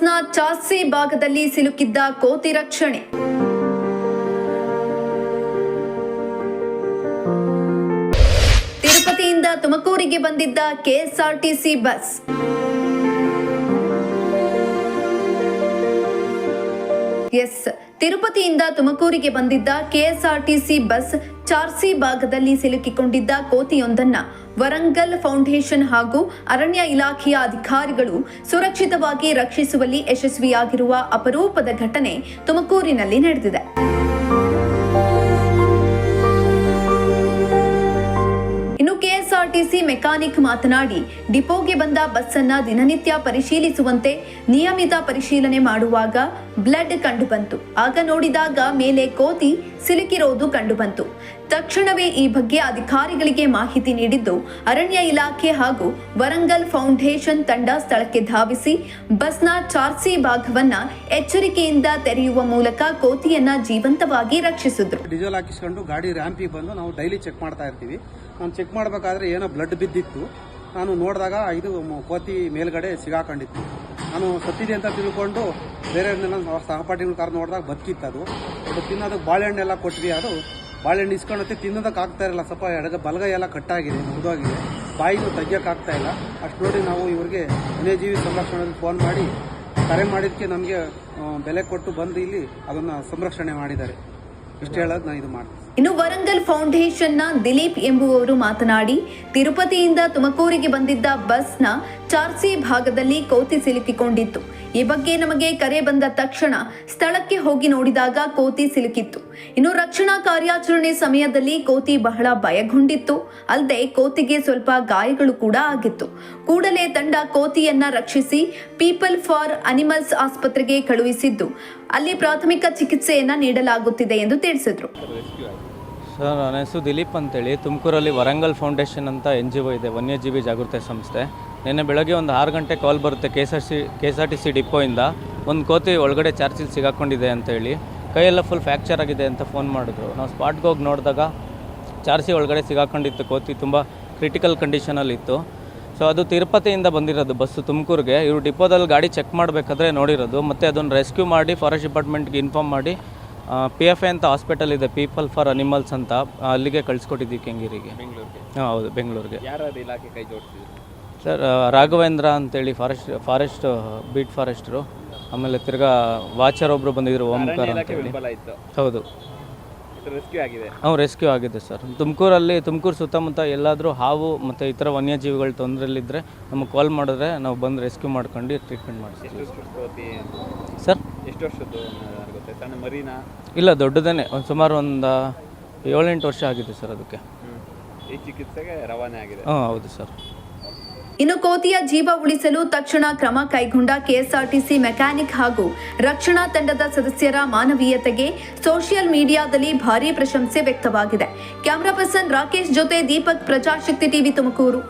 ಬಸ್ನ ಚಾಸಿ ಭಾಗದಲ್ಲಿ ಸಿಲುಕಿದ್ದ ಕೋತಿ ರಕ್ಷಣೆ. ತಿರುಪತಿಯಿಂದ ತುಮಕೂರಿಗೆ ಬಂದಿದ್ದ ಕೆಎಸ್ಆರ್ಟಿಸಿ ಬಸ್. ತಿರುಪತಿಯಿಂದ ತುಮಕೂರಿಗೆ ಬಂದಿದ್ದ ಕೆಎಸ್ಆರ್ಟಿಸಿ ಬಸ್ ಚಾರ್ಸಿ ಭಾಗದಲ್ಲಿ ಸಿಲುಕಿಕೊಂಡಿದ್ದ ಕೋತಿಯೊಂದನ್ನ ವರಂಗಲ್ ಫೌಂಡೇಶನ್ ಹಾಗೂ ಅರಣ್ಯ ಇಲಾಖೆಯ ಅಧಿಕಾರಿಗಳು ಸುರಕ್ಷಿತವಾಗಿ ರಕ್ಷಿಸುವಲ್ಲಿ ಯಶಸ್ವಿಯಾಗಿರುವ ಅಪರೂಪದ ಘಟನೆ ತುಮಕೂರಿನಲ್ಲಿ ನಡೆದಿದೆ. ಇನ್ನು ಕೆಎಸ್ಆರ್ಟಿಸಿ ಮೆಕ್ಯಾನಿಕ್ ಮಾತನಾಡಿ, ಡಿಪೋಗೆ ಬಂದ ಬಸ್ ಅನ್ನ ದಿನನಿತ್ಯ ಪರಿಶೀಲಿಸುವಂತೆ ನಿಯಮಿತ ಪರಿಶೀಲನೆ ಮಾಡುವಾಗ ಬ್ಲಡ್ ಕಂಡುಬಂತು. ಆಗ ನೋಡಿದಾಗ ಮೇಲೆ ಕೋತಿ ಸಿಲುಕಿರೋದು ಕಂಡುಬಂತು. ತಕ್ಷಣವೇ ಈ ಬಗ್ಗೆ ಅಧಿಕಾರಿಗಳಿಗೆ ಮಾಹಿತಿ ನೀಡಿದ್ದು ಅರಣ್ಯ ಇಲಾಖೆ ಹಾಗೂ ವರಂಗಲ್ ಫೌಂಡೇಶನ್ ತಂಡ ಸ್ಥಳಕ್ಕೆ ಧಾವಿಸಿ ಬಸ್ನ ಚಾರ್ಸಿ ಭಾಗವನ್ನ ಎಚ್ಚರಿಕೆಯಿಂದ ತೆರೆಯುವ ಮೂಲಕ ಕೋತಿಯನ್ನ ಜೀವಂತವಾಗಿ ರಕ್ಷಿಸಿದ್ರು. ಡೀಸೆಲ್ ಹಾಕಿಸ್ಕೊಂಡು ಗಾಡಿ ರ್ಯಾಂಪಿಗೆ ಬಂದು ನಾವು ಡೈಲಿ ಚೆಕ್ ಮಾಡ್ತಾ ಇರ್ತೀವಿ. ನಾನು ಚೆಕ್ ಮಾಡಬೇಕಾದ್ರೆ ಏನೋ ಬ್ಲಡ್ ಬಿದ್ದಿತ್ತು. ನಾನು ನೋಡಿದಾಗ ಇದು ಕೋತಿ ಮೇಲ್ಗಡೆ ಸಿಗಾಕೊಂಡಿತ್ತು. ನಾನು ಸತ್ತಿದೆ ಅಂತ ತಿಳ್ಕೊಂಡು ಬೇರೆಯವ್ರನ್ನೆಲ್ಲ ಸಹಪಾಠಿಗಳ ಕಾರ್ ನೋಡಿದಾಗ ಬದುಕಿತ್ತು. ಅದು ತಿನ್ನೋದಕ್ಕೆ ಬಾಳೆಹಣ್ಣೆಲ್ಲ ಕೊಟ್ವಿ. ಅದು ಬಾಳೆಹಣ್ಣು ಇಸ್ಕೊಂಡತ್ತೆ ತಿನ್ನೋದಕ್ಕೆ ಆಗ್ತಾ ಇರಲ್ಲ. ಸ್ವಲ್ಪ ಬಲಗೈ ಎಲ್ಲ ಕಟ್ಟಾಗಿದೆ, ಮುರಿದೋಗಿದೆ, ಬಾಯಿನೂ ತೆಗಿಯೋಕ್ಕಾಗ್ತಾ ಇಲ್ಲ. ಅಷ್ಟು ನೋಡಿ ನಾವು ಇವರಿಗೆ ವನ್ಯಜೀವಿ ಸಂರಕ್ಷಣೆಗೆ ಫೋನ್ ಮಾಡಿ ಕರೆ ಮಾಡಿದ್ದಕ್ಕೆ ನಮಗೆ ಬೆಲೆ ಕೊಟ್ಟು ಬಂದು ಇಲ್ಲಿ ಅದನ್ನು ಸಂರಕ್ಷಣೆ ಮಾಡಿದ್ದಾರೆ. ಇಷ್ಟು ಹೇಳೋದು ನಾನು ಇದು ಮಾಡ್ತೀನಿ. ಇನ್ನು ವರಂಗಲ್ ಫೌಂಡೇಶನ್ನ ದಿಲೀಪ್ ಎಂಬುವವರು ಮಾತನಾಡಿ, ತಿರುಪತಿಯಿಂದ ತುಮಕೂರಿಗೆ ಬಂದಿದ್ದ ಬಸ್ನ ಚಾರ್ಸಿ ಭಾಗದಲ್ಲಿ ಕೋತಿ ಸಿಲುಕಿಕೊಂಡಿತ್ತು. ಈ ಬಗ್ಗೆ ನಮಗೆ ಕರೆ ಬಂದ ತಕ್ಷಣ ಸ್ಥಳಕ್ಕೆ ಹೋಗಿ ನೋಡಿದಾಗ ಕೋತಿ ಸಿಲುಕಿತ್ತು. ಇನ್ನು ರಕ್ಷಣಾ ಕಾರ್ಯಾಚರಣೆ ಸಮಯದಲ್ಲಿ ಕೋತಿ ಬಹಳ ಭಯಗೊಂಡಿತ್ತು. ಅಲ್ಲದೆ ಕೋತಿಗೆ ಸ್ವಲ್ಪ ಗಾಯಗಳು ಕೂಡ ಆಗಿತ್ತು. ಕೂಡಲೇ ತಂಡ ಕೋತಿಯನ್ನ ರಕ್ಷಿಸಿ ಪೀಪಲ್ ಫಾರ್ ಅನಿಮಲ್ಸ್ ಆಸ್ಪತ್ರೆಗೆ ಕಳುಹಿಸಿದ್ದು ಅಲ್ಲಿ ಪ್ರಾಥಮಿಕ ಚಿಕಿತ್ಸೆಯನ್ನ ನೀಡಲಾಗುತ್ತಿದೆ ಎಂದು ತಿಳಿಸಿದ್ರು. ಸರ್, ನನ್ನ ಹೆಸರು ದಿಲೀಪ್ ಅಂತೇಳಿ. ತುಮಕೂರಲ್ಲಿ ವರಂಗಲ್ ಫೌಂಡೇಶನ್ ಅಂತ NGO ಇದೆ, ವನ್ಯಜೀವಿ ಜಾಗೃತಿ ಸಂಸ್ಥೆ. ನಿನ್ನೆ ಬೆಳಗ್ಗೆ ಒಂದು 6 ಗಂಟೆ ಕಾಲ್ ಬರುತ್ತೆ KSRTC ಡಿಪೋಯಿಂದ. ಒಂದು ಕೋತಿ ಒಳಗಡೆ ಚಾರ್ಜಿಲ್ ಸಿಗಾಕೊಂಡಿದೆ ಅಂತೇಳಿ, ಕೈಯೆಲ್ಲ ಫುಲ್ ಫ್ರ್ಯಾಕ್ಚರ್ ಆಗಿದೆ ಅಂತ ಫೋನ್ ಮಾಡಿದ್ರು. ನಾವು ಸ್ಪಾಟ್ಗೆ ಹೋಗಿ ನೋಡಿದಾಗ ಚಾರ್ಸಿ ಒಳಗಡೆ ಸಿಗಾಕೊಂಡಿತ್ತು. ಕೋತಿ ತುಂಬ ಕ್ರಿಟಿಕಲ್ ಕಂಡೀಷನಲ್ಲಿತ್ತು. ಸೊ ಅದು ತಿರುಪತಿಯಿಂದ ಬಂದಿರೋದು ಬಸ್ಸು ತುಮಕೂರಿಗೆ. ಇವರು ಡಿಪೋದಲ್ಲಿ ಗಾಡಿ ಚೆಕ್ ಮಾಡಬೇಕಾದ್ರೆ ನೋಡಿರೋದು. ಮತ್ತು ಅದನ್ನು ರೆಸ್ಕ್ಯೂ ಮಾಡಿ ಫಾರೆಸ್ಟ್ ಡಿಪಾರ್ಟ್ಮೆಂಟ್ಗೆ ಇನ್ಫಾರ್ಮ್ ಮಾಡಿ PFA ಅಂತ ಹಾಸ್ಪಿಟಲ್ ಇದೆ, ಪೀಪಲ್ ಫಾರ್ ಅನಿಮಲ್ಸ್ ಅಂತ, ಅಲ್ಲಿಗೆ ಕಳಿಸ್ಕೊಟ್ಟಿದ್ದೀವಿ ಕೆಂಗೇರಿಗೆ. ಹೌದು, ಬೆಂಗಳೂರಿಗೆ. ಯಾರಾದ್ರು ಇಲಾಖೆ ಕೈ ಜೋಡಿಸಿದ್ರು ಸರ್? ರಾಘವೇಂದ್ರ ಅಂತೇಳಿ ಫಾರೆಸ್ಟ್ ಬೀಟ್ ಫಾರೆಸ್ಟ್ರು. ಆಮೇಲೆ ತಿರ್ಗಾ ವಾಚರ್ ಒಬ್ಬರು ಬಂದಿದ್ರು, ಓಂಕಾರ ಅಂತೇಳಿ. ಹೌದು, ರೆಸ್ಕ್ಯೂ ಆಗಿದೆ ಸರ್. ತುಮಕೂರು ಸುತ್ತಮುತ್ತ ಎಲ್ಲಾದರೂ ಹಾವು ಮತ್ತು ಈ ಥರ ವನ್ಯಜೀವಿಗಳು ತೊಂದರೆಯಲ್ಲಿದ್ದರೆ ನಮಗೆ ಕಾಲ್ ಮಾಡಿದ್ರೆ ನಾವು ಬಂದು ರೆಸ್ಕ್ಯೂ ಮಾಡ್ಕೊಂಡು ಟ್ರೀಟ್ಮೆಂಟ್ ಮಾಡಿಸ್ತೀವಿ ಸರ್. ಎಷ್ಟು ವರ್ಷದ್ದು ಗೊತ್ತೆ? ಸಣ್ಣ ಮರಿನಾ? ಇಲ್ಲ, ದೊಡ್ಡದೇನೆ. ಸುಮಾರು ಒಂದು 7-8 ವರ್ಷ ಆಗಿದೆ ಸರ್ ಅದಕ್ಕೆ. ಈ ಚಿಕಿತ್ಸೆಗೆ ರವಾನೆ ಆಗಿದೆ. ಹೌದು ಸರ್. ಇನ್ನು ಕೋತಿಯ ಜೀವ ಉಳಿಸಲು ತಕ್ಷಣ ಕ್ರಮ ಕೈಗೊಂಡ ಕೆಎಸ್ಆರ್ಟಿಸಿ ಮೆಕ್ಯಾನಿಕ್ ಹಾಗೂ ರಕ್ಷಣಾ ತಂಡದ ಸದಸ್ಯರ ಮಾನವೀಯತೆಗೆ ಸೋಷಿಯಲ್ ಮೀಡಿಯಾದಲ್ಲಿ ಭಾರೀ ಪ್ರಶಂಸೆ ವ್ಯಕ್ತವಾಗಿದೆ. ಕ್ಯಾಮರಾ ಪರ್ಸನ್ ರಾಕೇಶ್ ಜೊತೆ ದೀಪಕ್, ಪ್ರಜಾಶಕ್ತಿ ಟಿವಿ ತುಮಕೂರು.